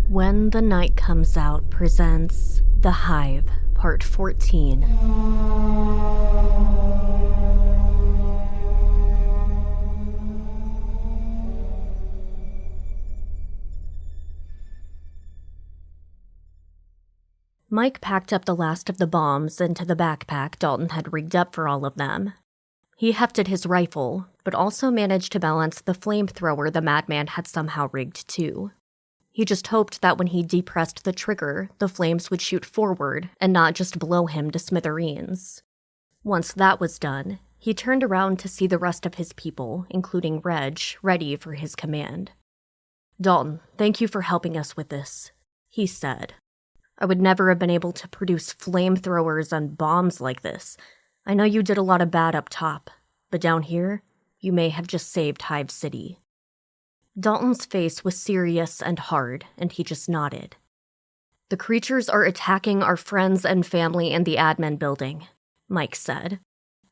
When the Night Comes Out presents The Hive, Part 14. Mike packed up the last of the bombs into the backpack Dalton had rigged up for all of them. He hefted his rifle, but also managed to balance the flamethrower the madman had somehow rigged too. He just hoped that when he depressed the trigger, the flames would shoot forward and not just blow him to smithereens. Once that was done, he turned around to see the rest of his people, including Reg, ready for his command. "Dalton, thank you for helping us with this," he said. "I would never have been able to produce flamethrowers and bombs like this. I know you did a lot of bad up top, but down here, you may have just saved Hive City." Dalton's face was serious and hard, and he just nodded. "The creatures are attacking our friends and family in the admin building," Mike said.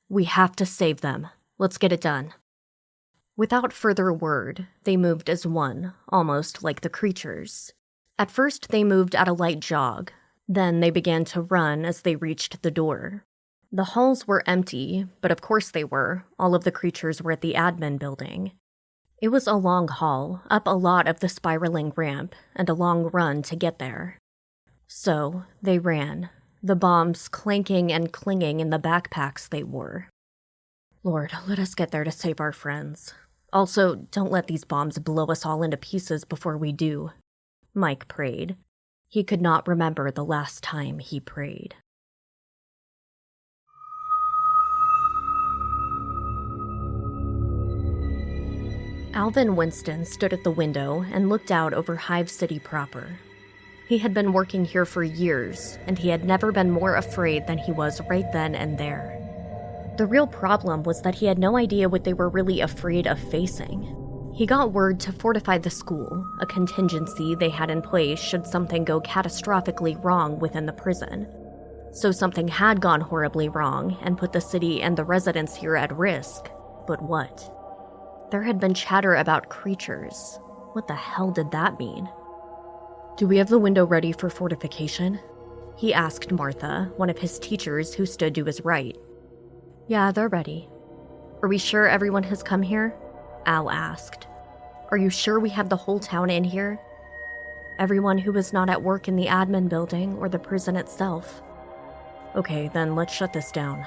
"We have to save them. Let's get it done." Without further word, they moved as one, almost like the creatures. At first, they moved at a light jog. Then they began to run as they reached the door. The halls were empty, but of course they were. All of the creatures were at the admin building. It was a long haul, up a lot of the spiraling ramp, and a long run to get there. So, they ran, the bombs clanking and clinging in the backpacks they wore. "Lord, let us get there to save our friends. Also, don't let these bombs blow us all into pieces before we do," Mike prayed. He could not remember the last time he prayed. Alvin Winston stood at the window and looked out over Hive City proper. He had been working here for years, and he had never been more afraid than he was right then and there. The real problem was that he had no idea what they were really afraid of facing. He got word to fortify the school, a contingency they had in place should something go catastrophically wrong within the prison. So something had gone horribly wrong and put the city and the residents here at risk. But what? There had been chatter about creatures. What the hell did that mean? "Do we have the window ready for fortification?" he asked Martha, one of his teachers who stood to his right. "Yeah, they're ready." "Are we sure everyone has come here?" Al asked. "Are you sure we have the whole town in here?" "Everyone who was not at work in the admin building or the prison itself." "Okay, then let's shut this down.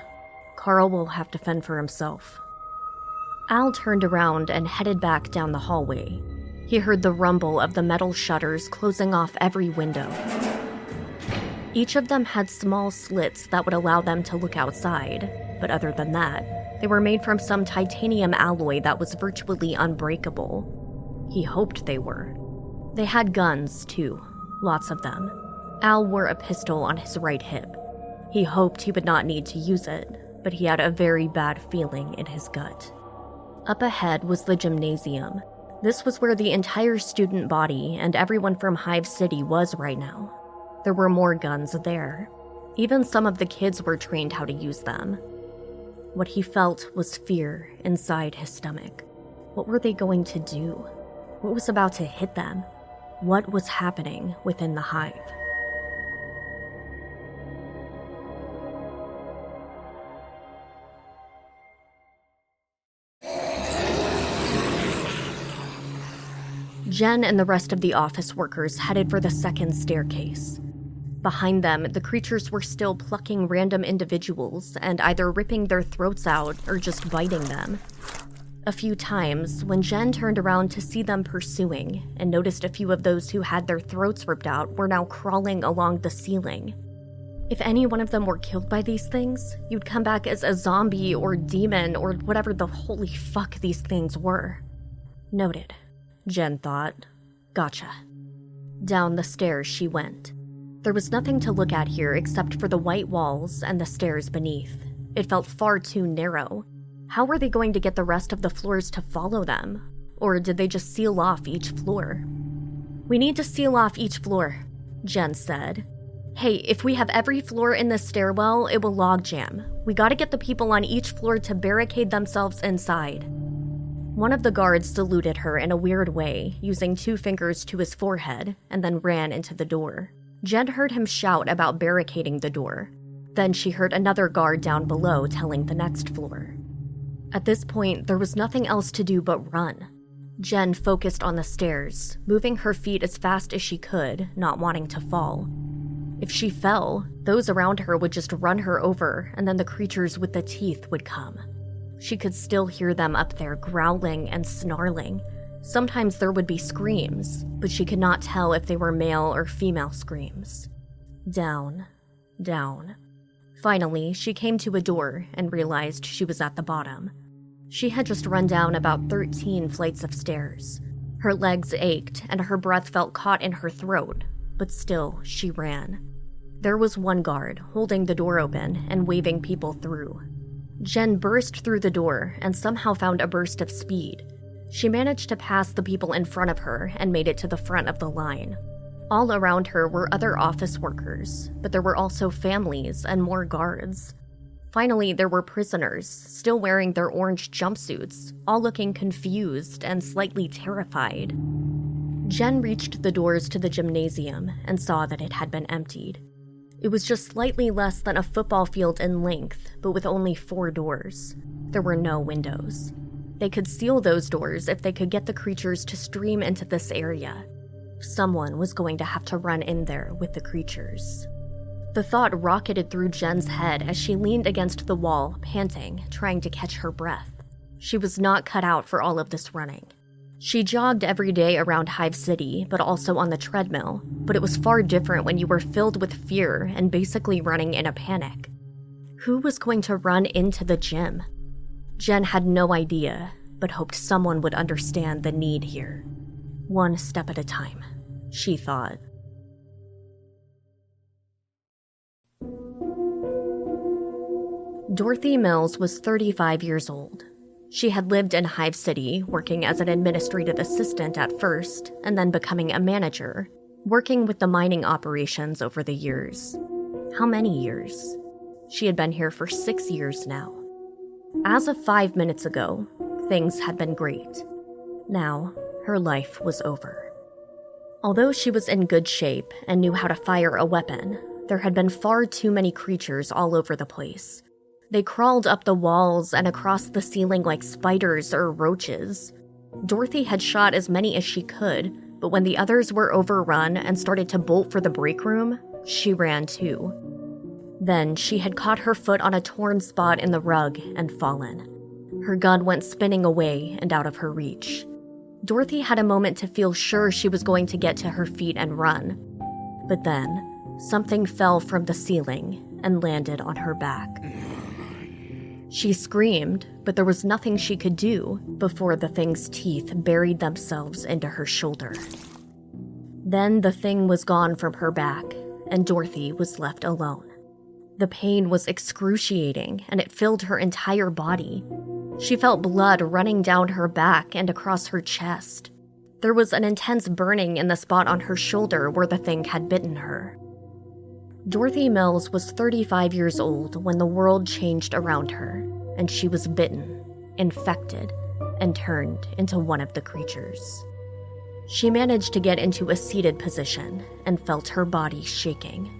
Carl will have to fend for himself." Al turned around and headed back down the hallway. He heard the rumble of the metal shutters closing off every window. Each of them had small slits that would allow them to look outside, but other than that, they were made from some titanium alloy that was virtually unbreakable. He hoped they were. They had guns, too, lots of them. Al wore a pistol on his right hip. He hoped he would not need to use it, but he had a very bad feeling in his gut. Up ahead was the gymnasium. This was where the entire student body and everyone from Hive City was right now. There were more guns there. Even some of the kids were trained how to use them. What he felt was fear inside his stomach. What were they going to do? What was about to hit them? What was happening within the hive? Jen and the rest of the office workers headed for the second staircase. Behind them, the creatures were still plucking random individuals and either ripping their throats out or just biting them. A few times, when Jen turned around to see them pursuing and noticed a few of those who had their throats ripped out were now crawling along the ceiling. If any one of them were killed by these things, you'd come back as a zombie or demon or whatever the holy fuck these things were. Noted, Jen thought. Gotcha. Down the stairs she went. There was nothing to look at here except for the white walls and the stairs beneath. It felt far too narrow. How were they going to get the rest of the floors to follow them? Or did they just seal off each floor? "We need to seal off each floor," Jen said. "Hey, if we have every floor in this stairwell, it will logjam. We gotta get the people on each floor to barricade themselves inside." One of the guards saluted her in a weird way, using 2 fingers to his forehead, and then ran into the door. Jen heard him shout about barricading the door. Then she heard another guard down below telling the next floor. At this point, there was nothing else to do but run. Jen focused on the stairs, moving her feet as fast as she could, not wanting to fall. If she fell, those around her would just run her over, and then the creatures with the teeth would come. She could still hear them up there growling and snarling. Sometimes there would be screams, but she could not tell if they were male or female screams. Down, down. Finally, she came to a door and realized she was at the bottom. She had just run down about 13 flights of stairs. Her legs ached and her breath felt caught in her throat, but still, she ran. There was one guard holding the door open and waving people through. Jen burst through the door and somehow found a burst of speed. She managed to pass the people in front of her and made it to the front of the line. All around her were other office workers, but there were also families and more guards. Finally, there were prisoners, still wearing their orange jumpsuits, all looking confused and slightly terrified. Jen reached the doors to the gymnasium and saw that it had been emptied. It was just slightly less than a football field in length, but with only 4 doors. There were no windows. They could seal those doors if they could get the creatures to stream into this area. Someone was going to have to run in there with the creatures. The thought rocketed through Jen's head as she leaned against the wall, panting, trying to catch her breath. She was not cut out for all of this running. She jogged every day around Hive City, but also on the treadmill, but it was far different when you were filled with fear and basically running in a panic. Who was going to run into the gym? Jen had no idea, but hoped someone would understand the need here. One step at a time, she thought. Dorothy Mills was 35 years old. She had lived in Hive City, working as an administrative assistant at first, and then becoming a manager, working with the mining operations over the years. How many years? She had been here for 6 years now. As of 5 minutes ago, things had been great. Now, her life was over. Although she was in good shape and knew how to fire a weapon, there had been far too many creatures all over the place. They crawled up the walls and across the ceiling like spiders or roaches. Dorothy had shot as many as she could, but when the others were overrun and started to bolt for the break room, she ran too. Then she had caught her foot on a torn spot in the rug and fallen. Her gun went spinning away and out of her reach. Dorothy had a moment to feel sure she was going to get to her feet and run. But then, something fell from the ceiling and landed on her back. She screamed, but there was nothing she could do before the thing's teeth buried themselves into her shoulder. Then the thing was gone from her back, and Dorothy was left alone. The pain was excruciating, and it filled her entire body. She felt blood running down her back and across her chest. There was an intense burning in the spot on her shoulder where the thing had bitten her. Dorothy Mills was 35 years old when the world changed around her, and she was bitten, infected, and turned into one of the creatures. She managed to get into a seated position and felt her body shaking.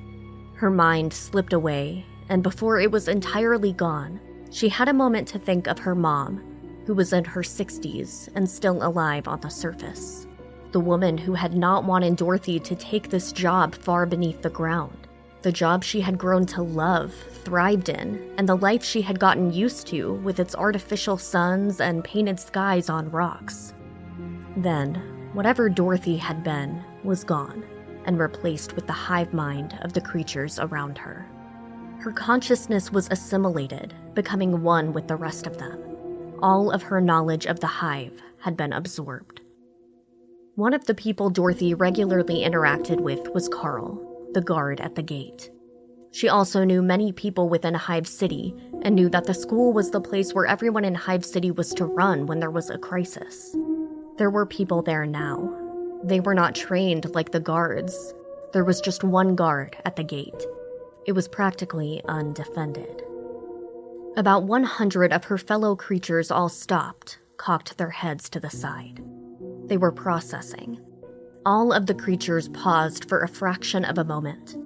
Her mind slipped away, and before it was entirely gone, she had a moment to think of her mom, who was in her 60s and still alive on the surface. The woman who had not wanted Dorothy to take this job far beneath the ground. The job she had grown to love, thrived in, and the life she had gotten used to with its artificial suns and painted skies on rocks. Then, whatever Dorothy had been was gone and replaced with the hive mind of the creatures around her. Her consciousness was assimilated, becoming one with the rest of them. All of her knowledge of the hive had been absorbed. One of the people Dorothy regularly interacted with was Carl, the guard at the gate. She also knew many people within Hive City and knew that the school was the place where everyone in Hive City was to run when there was a crisis. There were people there now. They were not trained like the guards. There was just one guard at the gate. It was practically undefended. About 100 of her fellow creatures all stopped, cocked their heads to the side. They were processing. All of the creatures paused for a fraction of a moment.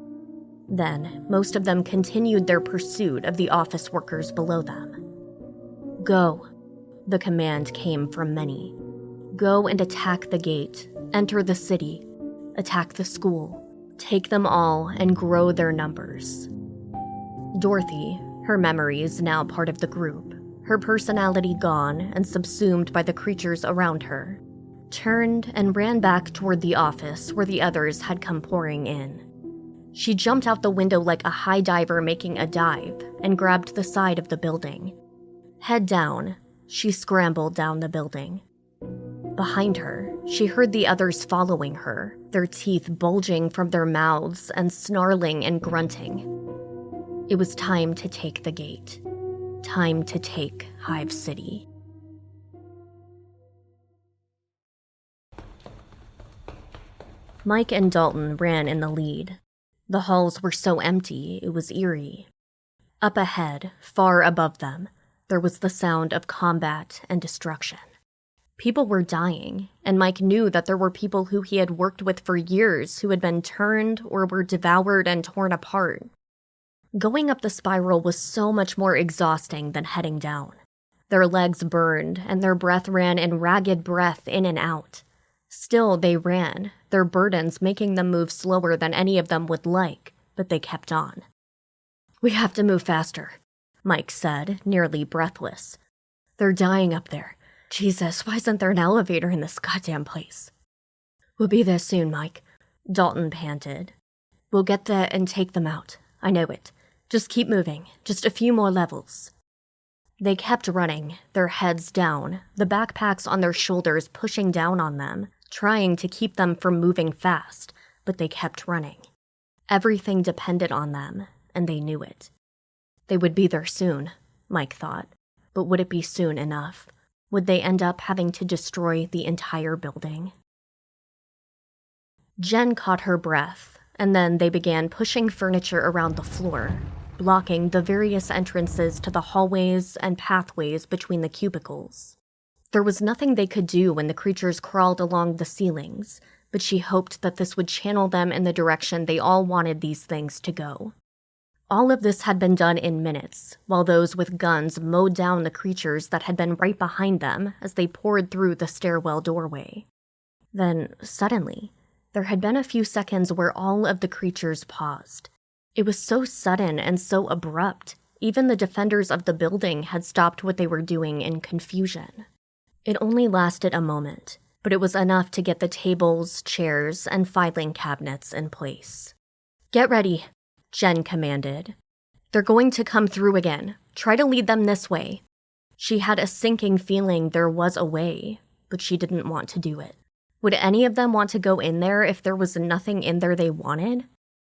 Then, most of them continued their pursuit of the office workers below them. "Go," the command came from many. "Go and attack the gate, enter the city, attack the school, take them all and grow their numbers." Dorothy, her memories now part of the group, her personality gone and subsumed by the creatures around her, turned and ran back toward the office where the others had come pouring in. She jumped out the window like a high diver making a dive and grabbed the side of the building. Head down, she scrambled down the building. Behind her, she heard the others following her, their teeth bulging from their mouths and snarling and grunting. It was time to take the gate. Time to take Hive City. Mike and Dalton ran in the lead. The halls were so empty, it was eerie. Up ahead, far above them, there was the sound of combat and destruction. People were dying, and Mike knew that there were people who he had worked with for years who had been turned or were devoured and torn apart. Going up the spiral was so much more exhausting than heading down. Their legs burned, and their breath ran in ragged breath in and out. Still, they ran, their burdens making them move slower than any of them would like, but they kept on. "We have to move faster," Mike said, nearly breathless. "They're dying up there. Jesus, why isn't there an elevator in this goddamn place?" "We'll be there soon, Mike," Dalton panted. "We'll get there and take them out. I know it. Just keep moving. Just a few more levels." They kept running, their heads down, the backpacks on their shoulders pushing down on them, trying to keep them from moving fast, but they kept running. Everything depended on them, and they knew it. They would be there soon, Mike thought, but would it be soon enough? Would they end up having to destroy the entire building? Jen caught her breath, and then they began pushing furniture around the floor, blocking the various entrances to the hallways and pathways between the cubicles. There was nothing they could do when the creatures crawled along the ceilings, but she hoped that this would channel them in the direction they all wanted these things to go. All of this had been done in minutes, while those with guns mowed down the creatures that had been right behind them as they poured through the stairwell doorway. Then, suddenly, there had been a few seconds where all of the creatures paused. It was so sudden and so abrupt, even the defenders of the building had stopped what they were doing in confusion. It only lasted a moment, but it was enough to get the tables, chairs, and filing cabinets in place. "Get ready," Jen commanded. "They're going to come through again. Try to lead them this way." She had a sinking feeling there was a way, but she didn't want to do it. Would any of them want to go in there if there was nothing in there they wanted?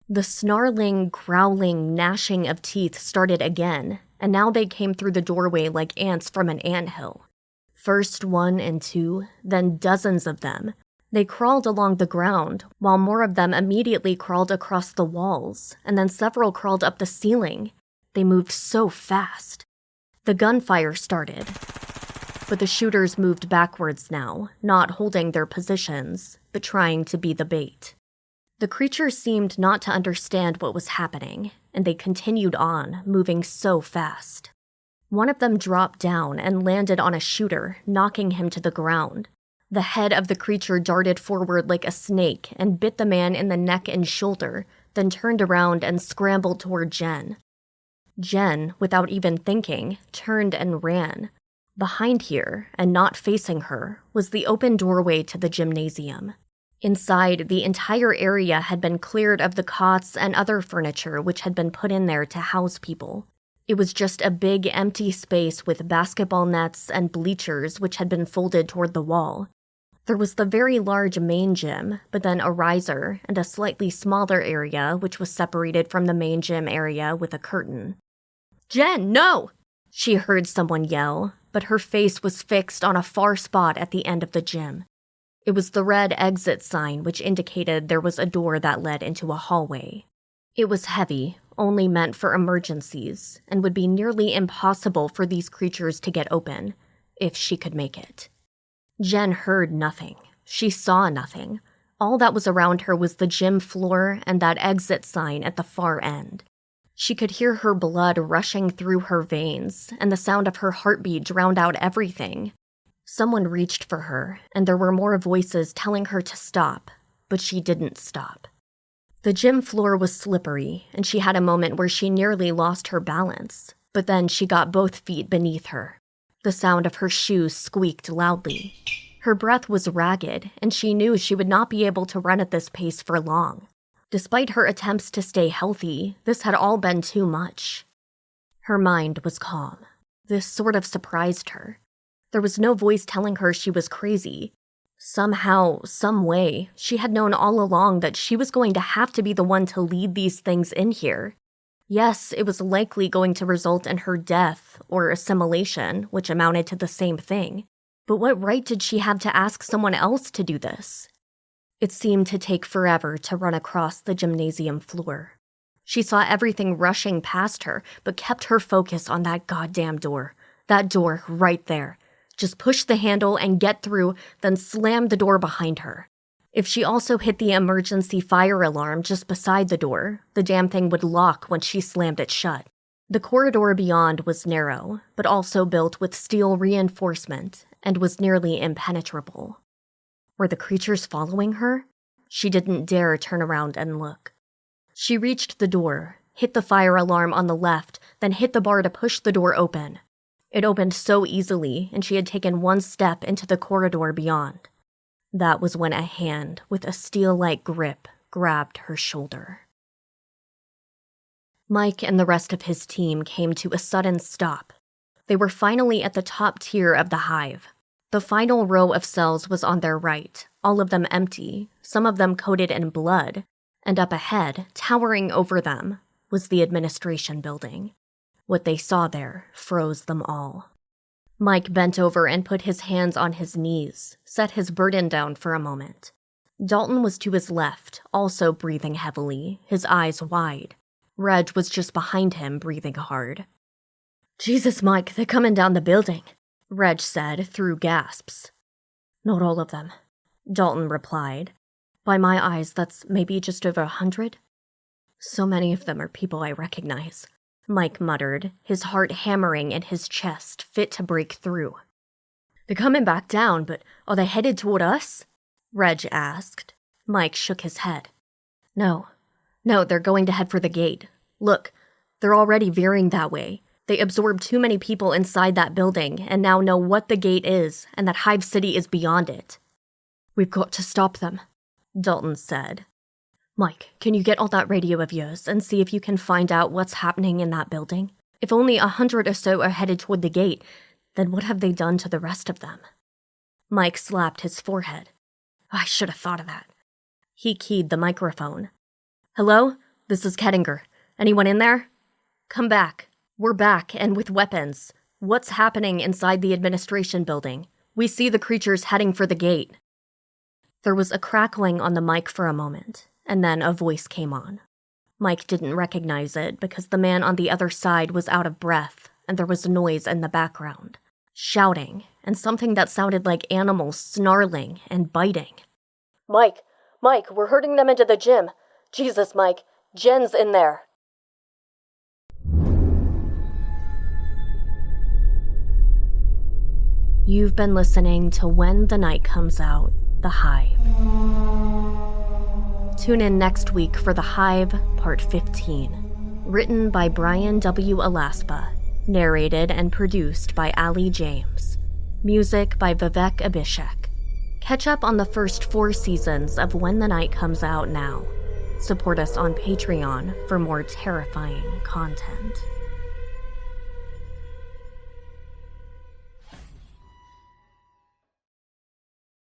The snarling, growling, gnashing of teeth started again, and now they came through the doorway like ants from an anthill. First 1 and 2, then dozens of them. They crawled along the ground, while more of them immediately crawled across the walls, and then several crawled up the ceiling. They moved so fast. The gunfire started, but the shooters moved backwards now, not holding their positions, but trying to be the bait. The creatures seemed not to understand what was happening, and they continued on, moving so fast. One of them dropped down and landed on a shooter, knocking him to the ground. The head of the creature darted forward like a snake and bit the man in the neck and shoulder, then turned around and scrambled toward Jen. Jen, without even thinking, turned and ran. Behind here, and not facing her, was the open doorway to the gymnasium. Inside, the entire area had been cleared of the cots and other furniture which had been put in there to house people. It was just a big empty space with basketball nets and bleachers which had been folded toward the wall. There was the very large main gym, but then a riser and a slightly smaller area which was separated from the main gym area with a curtain. "Jen, no!" She heard someone yell, but her face was fixed on a far spot at the end of the gym. It was the red exit sign which indicated there was a door that led into a hallway. It was heavy, only meant for emergencies, and would be nearly impossible for these creatures to get open. if she could make it. Jen heard nothing. She saw nothing. All that was around her was the gym floor and that exit sign at the far end. She could hear her blood rushing through her veins, and the sound of her heartbeat drowned out everything. Someone reached for her, and there were more voices telling her to stop, but she didn't stop. The gym floor was slippery, and she had a moment where she nearly lost her balance, but then she got both feet beneath her. The sound of her shoes squeaked loudly. Her breath was ragged, and she knew she would not be able to run at this pace for long. Despite her attempts to stay healthy, this had all been too much. Her mind was calm. This sort of surprised her. There was no voice telling her she was crazy. Somehow, some way, she had known all along that she was going to have to be the one to lead these things in here. Yes, it was likely going to result in her death or assimilation, which amounted to the same thing. But what right did she have to ask someone else to do this? It seemed to take forever to run across the gymnasium floor. She saw everything rushing past her, but kept her focus on that goddamn door. That door right there. Just push the handle and get through, then slam the door behind her. If she also hit the emergency fire alarm just beside the door, the damn thing would lock when she slammed it shut. The corridor beyond was narrow, but also built with steel reinforcement, and was nearly impenetrable. Were the creatures following her? She didn't dare turn around and look. She reached the door, hit the fire alarm on the left, then hit the bar to push the door open. It opened so easily, and she had taken one step into the corridor beyond. That was when a hand with a steel-like grip grabbed her shoulder. Mike and the rest of his team came to a sudden stop. They were finally at the top tier of the hive. The final row of cells was on their right, all of them empty, some of them coated in blood, and up ahead, towering over them, was the administration building. What they saw there froze them all. Mike bent over and put his hands on his knees, set his burden down for a moment. Dalton was to his left, also breathing heavily, his eyes wide. Reg was just behind him, breathing hard. "Jesus, Mike, they're coming down the building," Reg said through gasps. "Not all of them," Dalton replied. "By my eyes, that's maybe just over 100. So many of them are people I recognize," Mike muttered, his heart hammering in his chest, fit to break through. "They're coming back down, but are they headed toward us?" Reg asked. Mike shook his head. No, they're going to head for the gate. Look, they're already veering that way. They absorbed too many people inside that building and now know what the gate is and that Hive City is beyond it. "We've got to stop them," Dalton said. "Mike, can you get on that radio of yours and see if you can find out what's happening in that building? If only 100 or so are headed toward the gate, then what have they done to the rest of them?" Mike slapped his forehead. "I should have thought of that." He keyed the microphone. "Hello? This is Kettinger. Anyone in there? Come back. We're back, and with weapons. What's happening inside the administration building? We see the creatures heading for the gate." There was a crackling on the mic for a moment, and then a voice came on. Mike didn't recognize it because the man on the other side was out of breath, and there was noise in the background. Shouting, and something that sounded like animals snarling and biting. Mike, we're herding them into the gym. Jesus, Mike, Jen's in there." You've been listening to When the Night Comes Out, The Hive. Tune in next week for The Hive, Part 15. Written by Brian W. Alaspa. Narrated and produced by Ali James. Music by Vivek Abhishek. Catch up on the first 4 seasons of When the Night Comes Out now. Support us on Patreon for more terrifying content.